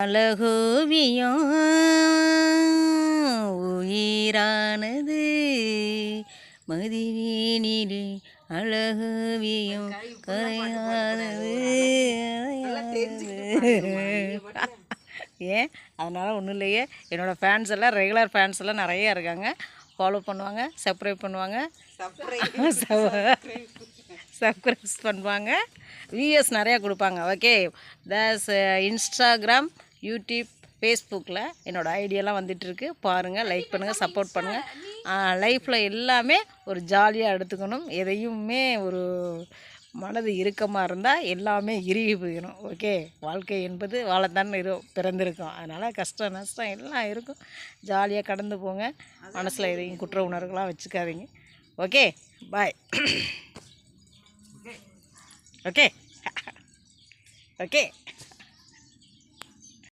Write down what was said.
அழகோவியம் உயிரானது மதிவீனிலே அழகோவியம் கரையானது. ஏன் அதனால் ஒன்றும் இல்லையே. என்னோடய ஃபேன்ஸ் எல்லாம் ரெகுலர் ஃபேன்ஸ் எல்லாம் நிறைய இருக்காங்க. ஃபாலோ பண்ணுவாங்க, சப்ஸ்கிரைப் பண்ணுவாங்க, சப்ஸ்கிரைப் பண்ணுவாங்க, வியூஸ் நிறையா கொடுப்பாங்க. ஓகே, தஸ் இன்ஸ்டாகிராம், யூடியூப், ஃபேஸ்புக்கில் என்னோடய ஐடியெல்லாம் வந்துட்டுருக்கு. பாருங்கள், லைக் பண்ணுங்கள், சப்போர்ட் பண்ணுங்கள். லைஃப்பில் எல்லாமே ஒரு ஜாலியாக எடுத்துக்கணும். எதையுமே ஒரு மனது இறுக்கமாக இருந்தால் எல்லாமே இறுகி போயிடும். ஓகே, வாழ்க்கை என்பது வாழத்தான் பிறந்திருக்கும். அதனால் கஷ்டம் நஷ்டம் எல்லாம் இருக்கும். ஜாலியாக கடந்து போங்க. மனசில் எதையும் குற்ற உணர்வுகளாக வச்சுக்காதீங்க. Okay, bye. Okay okay.